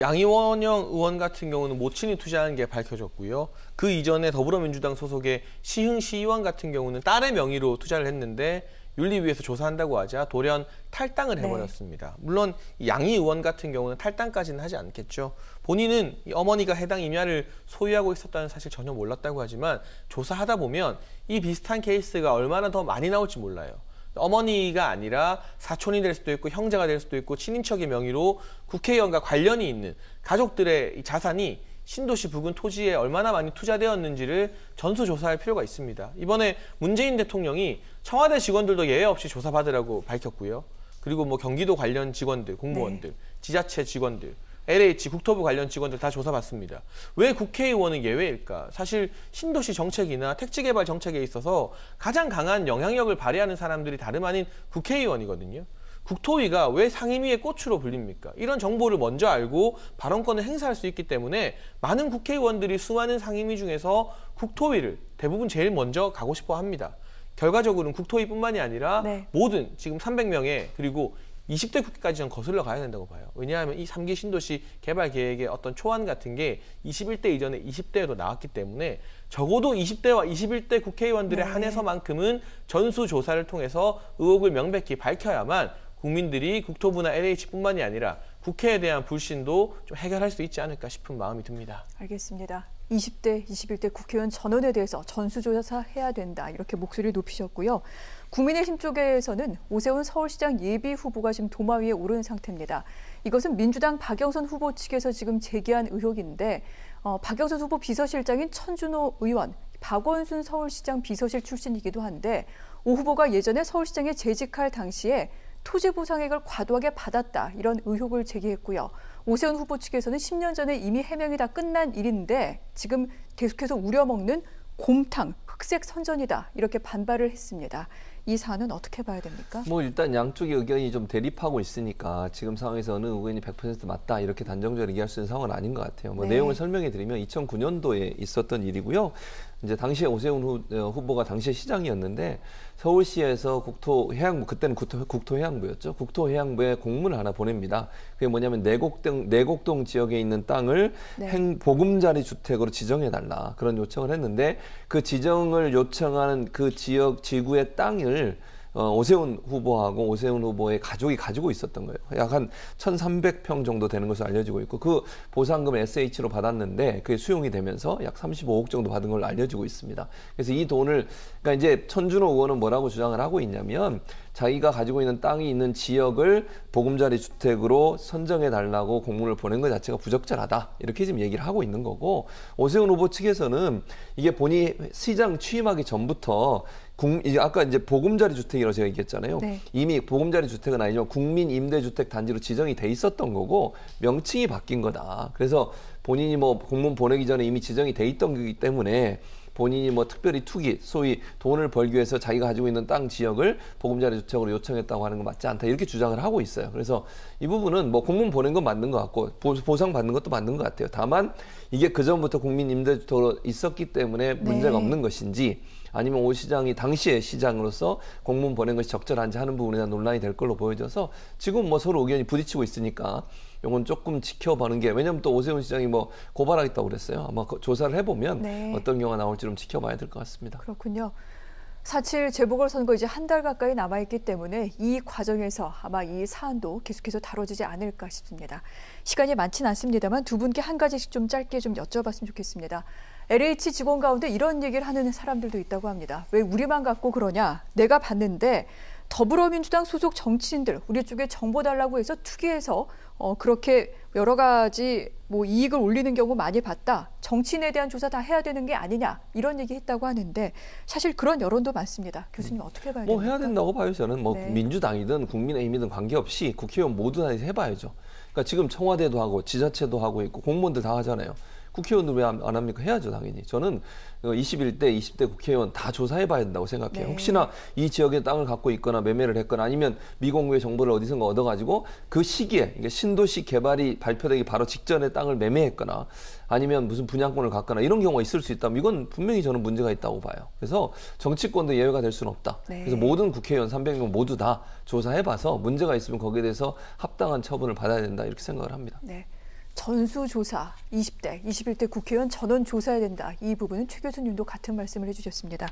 양이원영 의원 같은 경우는 모친이 투자한 게 밝혀졌고요. 그 이전에 더불어민주당 소속의 시흥시 의원 같은 경우는 딸의 명의로 투자를 했는데 윤리위에서 조사한다고 하자 돌연 탈당을 해버렸습니다. 물론 양이 의원 같은 경우는 탈당까지는 하지 않겠죠. 본인은 어머니가 해당 임야를 소유하고 있었다는 사실 전혀 몰랐다고 하지만 조사하다 보면 이 비슷한 케이스가 얼마나 더 많이 나올지 몰라요. 어머니가 아니라 사촌이 될 수도 있고 형제가 될 수도 있고 친인척의 명의로 국회의원과 관련이 있는 가족들의 자산이 신도시 부근 토지에 얼마나 많이 투자되었는지를 전수조사할 필요가 있습니다. 이번에 문재인 대통령이 청와대 직원들도 예외 없이 조사받으라고 밝혔고요. 그리고 뭐 경기도 관련 직원들, 공무원들, 지자체 직원들, LH, 국토부 관련 직원들 다 조사받습니다. 왜 국회의원은 예외일까? 사실 신도시 정책이나 택지개발 정책에 있어서 가장 강한 영향력을 발휘하는 사람들이 다름 아닌 국회의원이거든요. 국토위가 왜 상임위의 꽃으로 불립니까? 이런 정보를 먼저 알고 발언권을 행사할 수 있기 때문에 많은 국회의원들이 수많은 상임위 중에서 국토위를 대부분 제일 먼저 가고 싶어 합니다. 결과적으로는 국토위뿐만이 아니라 모든 지금 300명의 그리고 20대 국회까지 전 거슬러 가야 된다고 봐요. 왜냐하면 이 3기 신도시 개발 계획의 어떤 초안 같은 게 21대 이전에 20대에도 나왔기 때문에 적어도 20대와 21대 국회의원들에 한해서만큼은 전수조사를 통해서 의혹을 명백히 밝혀야만 국민들이 국토부나 LH뿐만이 아니라 국회에 대한 불신도 좀 해결할 수 있지 않을까 싶은 마음이 듭니다. 알겠습니다. 20대, 21대 국회의원 전원에 대해서 전수조사해야 된다. 이렇게 목소리를 높이셨고요. 국민의힘 쪽에서는 오세훈 서울시장 예비 후보가 지금 도마 위에 오른 상태입니다. 이것은 민주당 박영선 후보 측에서 지금 제기한 의혹인데 박영선 후보 비서실장인 천준호 의원, 박원순 서울시장 비서실 출신이기도 한데 오 후보가 예전에 서울시장에 재직할 당시에 토지 보상액을 과도하게 받았다. 이런 의혹을 제기했고요. 오세훈 후보 측에서는 10년 전에 이미 해명이 다 끝난 일인데 지금 계속해서 우려먹는 곰탕, 흑색 선전이다. 이렇게 반발을 했습니다. 이 사안은 어떻게 봐야 됩니까? 뭐 일단 양쪽의 의견이 좀 대립하고 있으니까 지금 상황에서 어느 의견이 100% 맞다 이렇게 단정적으로 얘기할 수 있는 상황은 아닌 것 같아요. 뭐 내용을 설명해 드리면 2009년도에 있었던 일이고요. 이제 당시에 오세훈 후보가 당시에 시장이었는데 서울시에서 국토해양부, 그때는 국토해양부였죠. 국토해양부에 공문을 하나 보냅니다. 그게 뭐냐면 내곡동 지역에 있는 땅을 보금자리 주택으로 지정해달라 그런 요청을 했는데 그 지정을 요청하는 그 지역 지구의 땅을 오세훈 후보하고 오세훈 후보의 가족이 가지고 있었던 거예요. 약 한 1,300평 정도 되는 것으로 알려지고 있고 그 보상금을 SH로 받았는데 그게 수용이 되면서 약 35억 정도 받은 걸로 알려지고 있습니다. 그래서 이 돈을 그러니까 이제 천준호 의원은 뭐라고 주장을 하고 있냐면 자기가 가지고 있는 땅이 있는 지역을 보금자리 주택으로 선정해 달라고 공문을 보낸 것 자체가 부적절하다 이렇게 지금 얘기를 하고 있는 거고 오세훈 후보 측에서는 이게 본인이 시장 취임하기 전부터 아까 이제 보금자리 주택이라고 제가 얘기했잖아요. 이미 보금자리 주택은 아니지만 국민 임대주택 단지로 지정이 돼 있었던 거고 명칭이 바뀐 거다. 그래서 본인이 뭐 공문 보내기 전에 이미 지정이 돼 있던 거기 때문에 본인이 뭐 특별히 투기, 소위 돈을 벌기 위해서 자기가 가지고 있는 땅 지역을 보금자리 주택으로 요청했다고 하는 건 맞지 않다. 이렇게 주장을 하고 있어요. 그래서 이 부분은 뭐 공문 보낸 건 맞는 것 같고 보상 받는 것도 맞는 것 같아요. 다만 이게 그전부터 국민 임대주택으로 있었기 때문에 문제가 없는 것인지 아니면 오 시장이 당시의 시장으로서 공문 보낸 것이 적절한지 하는 부분에 대한 논란이 될 걸로 보여져서 지금 뭐 서로 의견이 부딪히고 있으니까 이건 조금 지켜보는 게 왜냐하면 또 오세훈 시장이 뭐 고발하겠다고 그랬어요. 아마 조사를 해보면 어떤 경우가 나올지 좀 지켜봐야 될 것 같습니다. 그렇군요. 4.7 재보궐선거 이제 한 달 가까이 남아있기 때문에 이 과정에서 아마 이 사안도 계속해서 다뤄지지 않을까 싶습니다. 시간이 많진 않습니다만 두 분께 한 가지씩 좀 짧게 좀 여쭤봤으면 좋겠습니다. LH 직원 가운데 이런 얘기를 하는 사람들도 있다고 합니다. 왜 우리만 갖고 그러냐? 내가 봤는데 더불어민주당 소속 정치인들 우리 쪽에 정보 달라고 해서 투기해서 그렇게 여러 가지 뭐 이익을 올리는 경우 많이 봤다. 정치인에 대한 조사 다 해야 되는 게 아니냐 이런 얘기 했다고 하는데 사실 그런 여론도 많습니다. 교수님 어떻게 봐야 됩니까? 뭐 해야 된다고 봐요. 저는 뭐 민주당이든 국민의힘이든 관계없이 국회의원 모두 다 해봐야죠. 그러니까 지금 청와대도 하고 지자체도 하고 있고 공무원들 다 하잖아요. 국회의원들 왜 안 합니까? 해야죠, 당연히. 저는 21대, 20대 국회의원 다 조사해봐야 된다고 생각해요. 혹시나 이 지역에 땅을 갖고 있거나 매매를 했거나 아니면 미공개의 정보를 어디선가 얻어가지고 그 시기에 그러니까 신도시 개발이 발표되기 바로 직전에 땅을 매매했거나 아니면 무슨 분양권을 갖거나 이런 경우가 있을 수 있다면 이건 분명히 저는 문제가 있다고 봐요. 그래서 정치권도 예외가 될 수는 없다. 그래서 모든 국회의원 300명 모두 다 조사해봐서 문제가 있으면 거기에 대해서 합당한 처분을 받아야 된다 이렇게 생각을 합니다. 전수조사, 20대, 21대 국회의원 전원 조사해야 된다. 이 부분은 최 교수님도 같은 말씀을 해주셨습니다.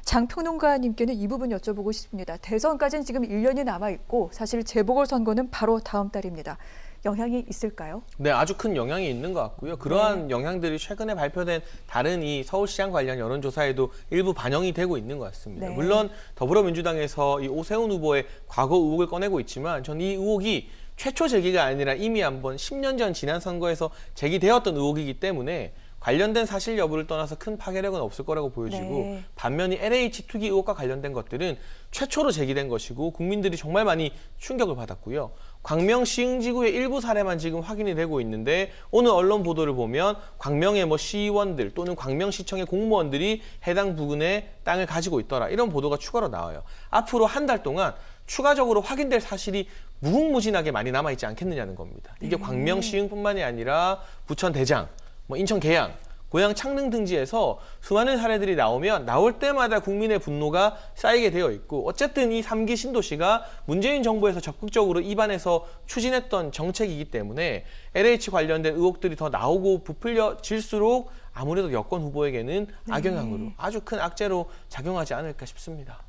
장 평론가님께는 이 부분 여쭤보고 싶습니다. 대선까지는 지금 1년이 남아있고 사실 재보궐선거는 바로 다음 달입니다. 영향이 있을까요? 네, 아주 큰 영향이 있는 것 같고요. 그러한 영향들이 최근에 발표된 다른 이 서울시장 관련 여론조사에도 일부 반영이 되고 있는 것 같습니다. 네. 물론 더불어민주당에서 이 오세훈 후보의 과거 의혹을 꺼내고 있지만 전 이 의혹이 최초 제기가 아니라 이미 한번 10년 전 지난 선거에서 제기되었던 의혹이기 때문에 관련된 사실 여부를 떠나서 큰 파괴력은 없을 거라고 보여지고 네. 반면에 LH 투기 의혹과 관련된 것들은 최초로 제기된 것이고 국민들이 정말 많이 충격을 받았고요. 광명 시흥지구의 일부 사례만 지금 확인이 되고 있는데 오늘 언론 보도를 보면 광명의 시의원들 또는 광명시청의 공무원들이 해당 부근에 땅을 가지고 있더라. 이런 보도가 추가로 나와요. 앞으로 한 달 동안 추가적으로 확인될 사실이 무궁무진하게 많이 남아있지 않겠느냐는 겁니다. 이게 광명 시흥뿐만이 아니라 부천 대장, 인천 계양, 고양 창릉 등지에서 수많은 사례들이 나오면 나올 때마다 국민의 분노가 쌓이게 되어 있고 어쨌든 이 3기 신도시가 문재인 정부에서 적극적으로 입안해서 추진했던 정책이기 때문에 LH 관련된 의혹들이 더 나오고 부풀려질수록 아무래도 여권 후보에게는 악영향으로 아주 큰 악재로 작용하지 않을까 싶습니다.